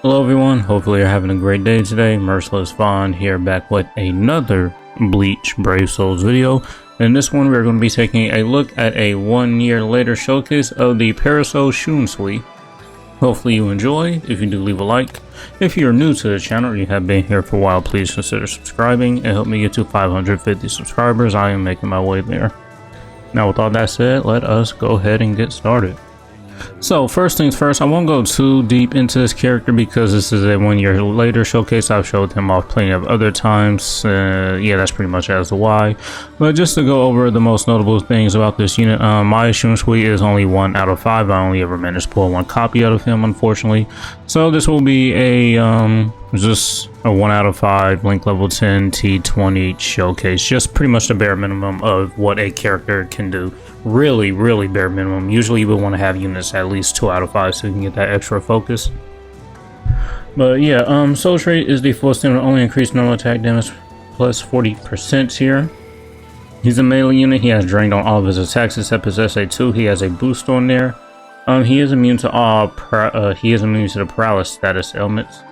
Hello everyone, hopefully you're having a great day today. Merciless Vaughn here, back with another Bleach Brave Souls video. In this one we're going to be taking a look at a 1 year later showcase of the Parasol Shunsui. Hopefully you enjoy. If you do, leave a like. If you're new to the channel or you have been here for a while, please consider subscribing and help me get to 550 subscribers. I am making my way there. Now with all that said, let us go ahead and get started. So first things first, I won't go too deep into this character because this is a 1 year later showcase. I've showed him off plenty of other times. Yeah, that's pretty much as to why. But just to go over the most notable things about this unit, my Shunsui is only 1 out of 5. I only ever managed to pull 1 copy out of him, unfortunately. So this will be a just a 1 out of 5 link level 10 T20 showcase. Just pretty much the bare minimum of what a character can do. Really bare minimum. Usually you would want to have units at least 2 out of 5 so you can get that extra focus. But yeah, soul trait is the full stamina, only increased normal attack damage plus 40% here. He's a melee unit. He has drained on all of his attacks except his SA2. He has a boost on there. He is immune to all he is immune to the paralysis status ailments.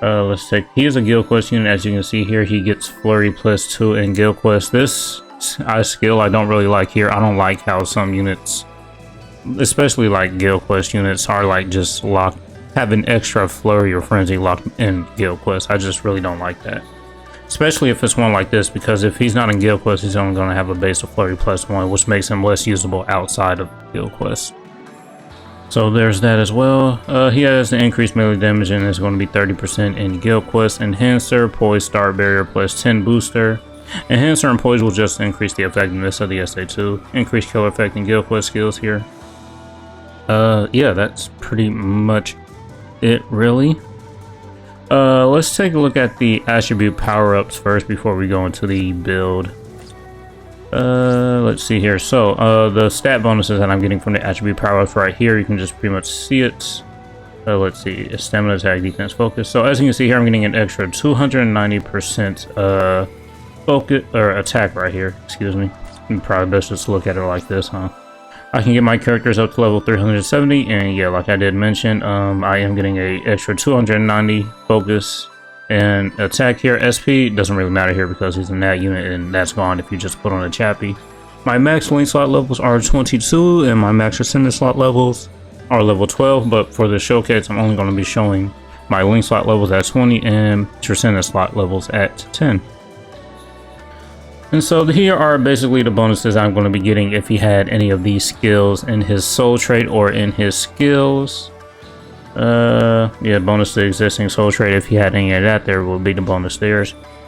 Let's take, he is a guild quest unit. As you can see here, he gets flurry plus 2 in guild quest. This skill I don't really like here. I don't like how some units, especially like guild quest units, are like just locked, have an extra flurry or frenzy locked in guild quest. I just really don't like that, especially if it's one like this, because if he's not in guild quest, he's only going to have a base of flurry plus 1, which makes him less usable outside of guild quest. So there's that as well. He has the increased melee damage and it's going to be 30% in guild quest. Enhancer, poise, star barrier plus 10 booster. Enhancer and poise will just increase the effectiveness of the SA2. Increase killer effect and guild quest skills here. Yeah, that's pretty much it, really. Let's take a look at the attribute power-ups first before we go into the build. Let's see here. So, the stat bonuses that I'm getting from the attribute power-ups right here, you can just pretty much see it. Let's see, stamina, attack, defense, focus. So as you can see here, I'm getting an extra 290% focus or attack right here. Excuse me. Probably best just look at it like this, huh? I can get my characters up to level 370, and yeah, like I did mention, I am getting a extra 290 focus and attack here. SP doesn't really matter here because he's in that unit, and that's gone if you just put on a chappy. My max link slot levels are 22, and my max rescinded slot levels are level 12. But for the showcase, I'm only going to be showing my link slot levels at 20 and rescinded slot levels at 10. And so here are basically the bonuses I'm going to be getting if he had any of these skills in his soul trait or in his skills. Yeah, bonus to existing soul trait. If he had any of that, there will be the bonus there.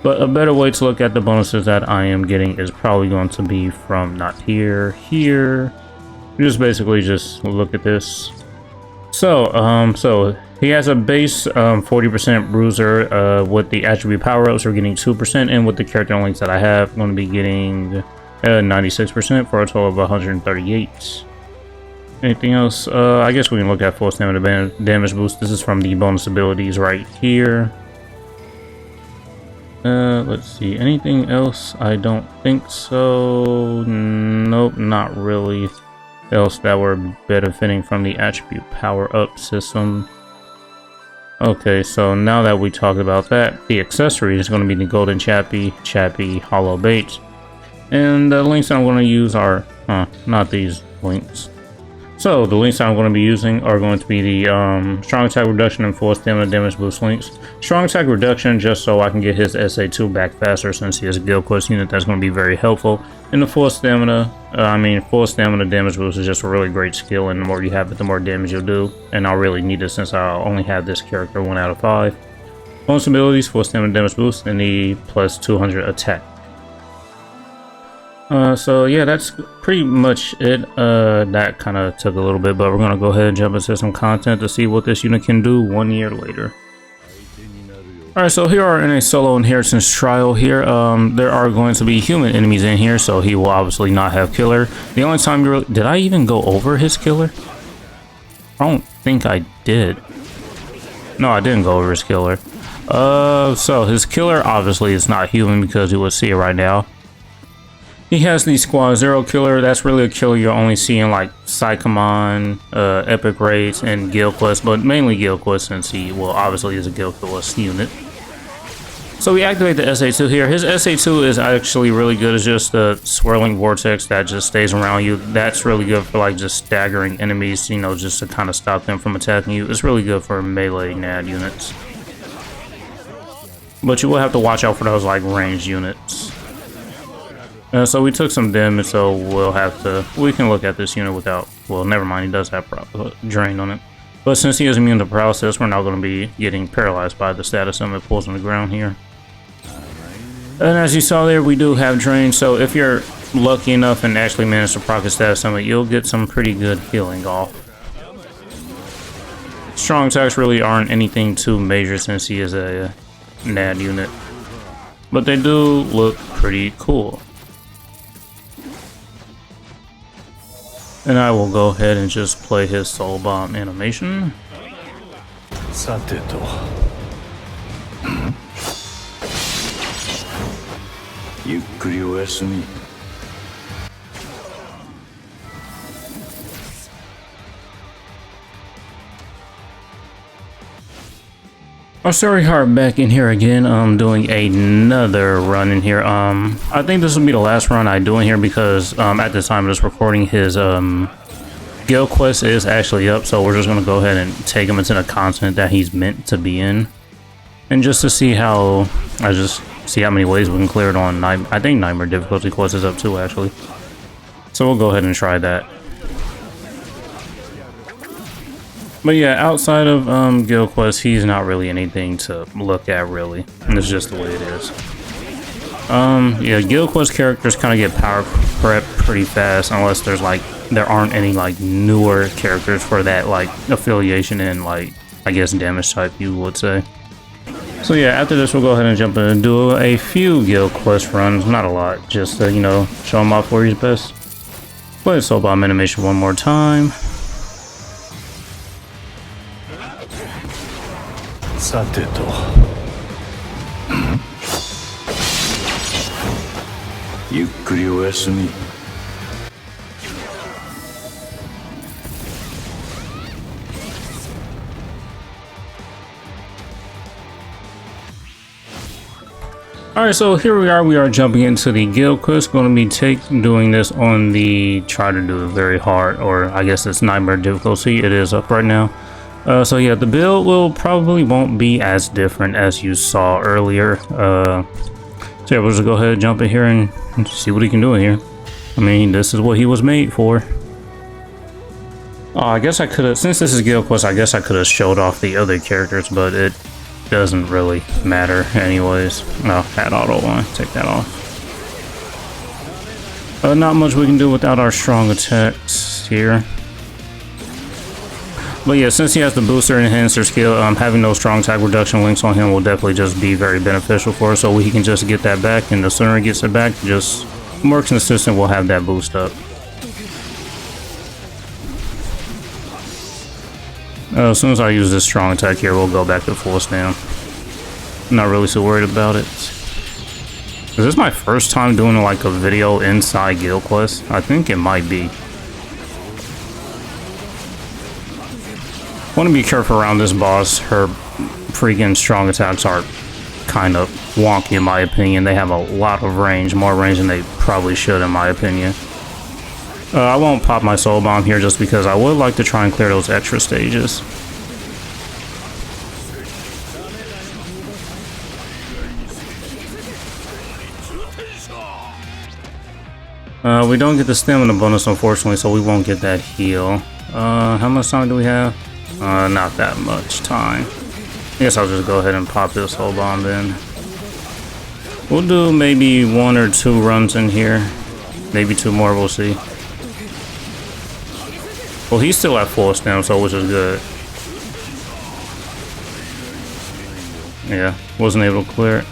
But a better way to look at the bonuses that I am getting is probably going to be from not here. Just basically just look at this. So he has a base 40% bruiser with the attribute power-ups. We're getting 2%, and with the character links that I have, I'm going to be getting 96% for a total of 138. Anything else? I guess we can look at full stamina damage boost. This is from the bonus abilities right here. Let's see. Anything else? I don't think so. Nope, not really. Else that were benefiting from the attribute power-up system. Okay, so now that we talked about that, the accessory is going to be the golden chappy hollow bait, and the links I'm going to use are not these links. So the links I'm going to be using are going to be the strong attack reduction and full stamina damage boost links. Strong attack reduction just so I can get his SA2 back faster, since he has a guild quest unit. That's going to be very helpful. And the full stamina, full stamina damage boost is just a really great skill, and the more you have it, the more damage you'll do. And I'll really need it since I only have this character 1 out of 5. Bonus abilities, full stamina damage boost, and the plus 200 attack. So yeah, that's pretty much it. That kind of took a little bit, but we're gonna go ahead and jump into some content to see what this unit can do 1 year later. Alright, so here are in a solo inheritance trial here. There are going to be human enemies in here, so he will obviously not have killer. The only time you really, did I even go over his killer? I don't think I did. No, I didn't go over his killer. So his killer obviously is not human because you will see it right now. He has the Squad Zero killer. That's really a killer you're only seeing like Psychomon, Epic Raids, and Guild Quest, but mainly Guild Quest since he, well, obviously is a Guild Quest unit. So we activate the SA2 here. His SA2 is actually really good. It's just a swirling vortex that just stays around you. That's really good for like just staggering enemies, you know, just to kind of stop them from attacking you. It's really good for melee NAD units. But you will have to watch out for those like ranged units. So we took some damage, so we can look at this unit without, well, never mind, he does have drain on it. But since he is immune to paralysis, we're not going to be getting paralyzed by the status summon it pulls on the ground here. And as you saw there, we do have drain, so if you're lucky enough and actually manage to proc a status summon, you'll get some pretty good healing off. Strong attacks really aren't anything too major since he is a NAD unit, but they do look pretty cool. And I will go ahead and just play his Soul Bomb animation. Oh, sorry, Heart back in here again. I'm doing another run in here. I think this will be the last run I do in here because at the time of this recording, his Guild Quest is actually up, so we're just gonna go ahead and take him into the continent that he's meant to be in, and just to see how many ways we can clear it on. I think Nightmare difficulty quest is up too, actually. So we'll go ahead and try that. But yeah, outside of Guild Quest, he's not really anything to look at, really. And it's just the way it is. Yeah, Guild Quest characters kind of get power prep pretty fast, unless there aren't any like newer characters for that like affiliation and like, I guess, damage type, you would say. So yeah, after this we'll go ahead and jump in and do a few Guild Quest runs, not a lot, just to, you know, show him off where he's best. Play the Soul Bomb animation one more time. Alright, so here we are jumping into the Guild Quest. Going to be doing this on the try to do it very hard, or I guess it's Nightmare difficulty. It is up right now. So yeah, the build won't be as different as you saw earlier. So yeah, we'll just go ahead and jump in here and see what he can do in here. I mean, this is what he was made for. Oh, I guess I could have, since this is Guild Quest, I guess I could have showed off the other characters, but it doesn't really matter anyways. No, add auto one, take that off. Not much we can do without our strong attacks here. But yeah, since he has the booster and enhancer skill, having those strong attack reduction links on him will definitely just be very beneficial for us, so he can just get that back, and the sooner he gets it back, just more consistent we'll have that boost up. As soon as I use this strong attack here, we'll go back to full stand. I'm not really so worried about it. Is this my first time doing like a video inside Guild Quest? I think it might be. Want to be careful around this boss. Her freaking strong attacks are kind of wonky in my opinion. They have a lot of range, more range than they probably should in my opinion. I won't pop my Soul Bomb here just because I would like to try and clear those extra stages. We don't get the stamina bonus unfortunately, so we won't get that heal. How much time do we have? Not that much time. I guess I'll just go ahead and pop this Soul Bomb then. We'll do maybe 1 or 2 runs in here. Maybe 2 more, we'll see. Well, he's still at full stem, so which is good. Yeah, wasn't able to clear it.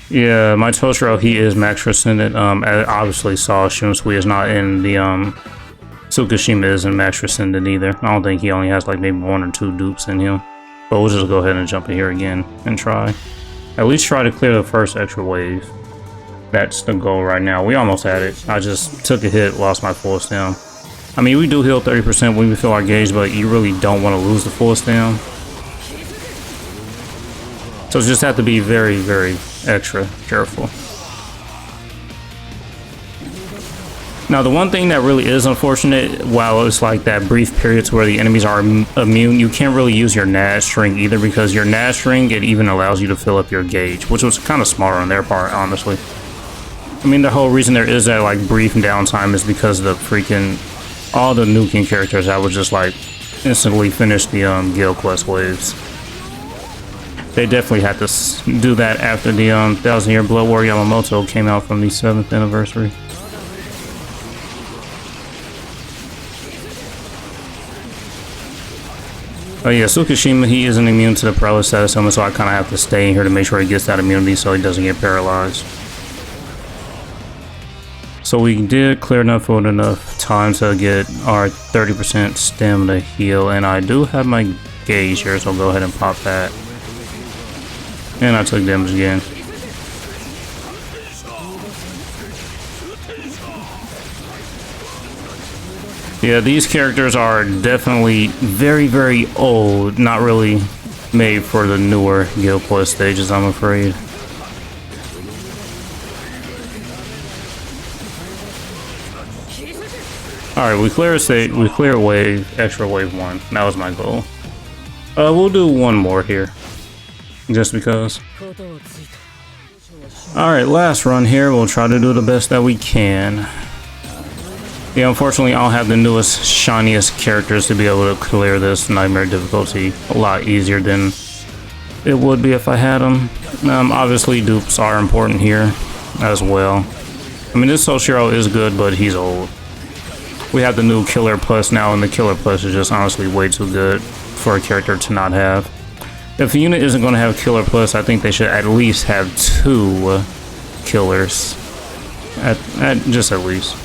Yeah, my Toshiro, he is max transcendent. I obviously saw Shunsui is not in the Tsukishima isn't max transcendent either. I don't think he only has like maybe 1 or 2 dupes in him. But we'll just go ahead and jump in here again and try. At least try to clear the first extra wave. That's the goal right now. We almost had it. I just took a hit, lost my full stem. I mean, we do heal 30% when we fill our gauge, but you really don't want to lose the full stem. So just have to be very, very extra careful. Now, the one thing that really is unfortunate, while it's like that brief periods where the enemies are immune, you can't really use your Nash string either, because your Nash string, it even allows you to fill up your gauge, which was kind of smart on their part, honestly. I mean, the whole reason there is that like brief downtime is because of the freaking all the nuking characters that would just like instantly finish the guild quest waves. They definitely had to do that after the 1000-year Blood War Yamamoto came out from the 7th anniversary. Oh yeah, Tsukishima, he isn't immune to the paralysis status element, so I kind of have to stay in here to make sure he gets that immunity so he doesn't get paralyzed. So we did clear enough for enough time to get our 30% stamina heal, and I do have my gauge here, so I'll go ahead and pop that. And I took damage again. Yeah, these characters are definitely very, very old. Not really made for the newer guild quest stages, I'm afraid. Alright, we clear a state, we clear a wave, extra wave 1. That was my goal. We'll do one more here. Just because. Alright, last run here. We'll try to do the best that we can. Yeah, unfortunately, I don't have the newest, shiniest characters to be able to clear this nightmare difficulty a lot easier than it would be if I had them. Obviously, dupes are important here as well. I mean, this Soshiro is good, but he's old. We have the new Killer Plus now, and the Killer Plus is just honestly way too good for a character to not have. If a unit isn't going to have Killer Plus, I think they should at least have 2 killers. Just at least.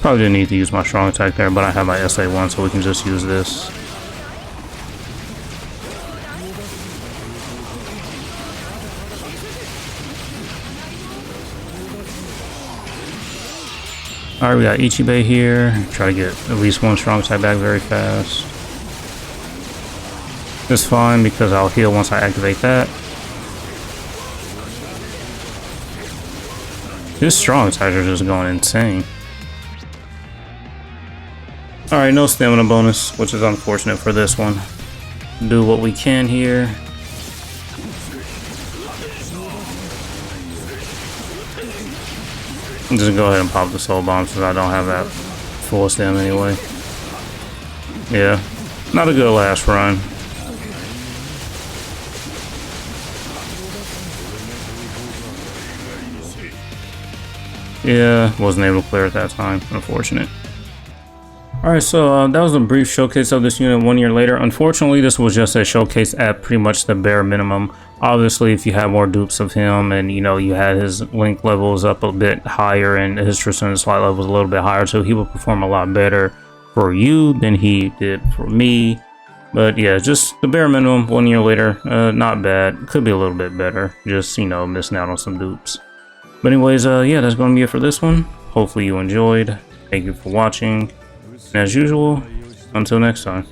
Probably didn't need to use my strong attack there, but I have my SA1, so we can just use this. Alright, we got Ichibei here. Try to get at least 1 strong attack back very fast. It's fine because I'll heal once I activate that. His strong attacks are just going insane. Alright, no stamina bonus, which is unfortunate for this one. Do what we can here. Just go ahead and pop the soul bomb since I don't have that full stamina anyway. Yeah, not a good last run. Yeah, wasn't able to clear at that time, unfortunate. Alright, so that was a brief showcase of this unit 1 year later. Unfortunately, this was just a showcase at pretty much the bare minimum. Obviously, if you had more dupes of him and, you know, you had his link levels up a bit higher and his Tristan slot levels a little bit higher, so he would perform a lot better for you than he did for me. But yeah, just the bare minimum 1 year later, not bad. Could be a little bit better, just, you know, missing out on some dupes. But anyways, yeah, that's going to be it for this one. Hopefully you enjoyed. Thank you for watching. And as usual, until next time.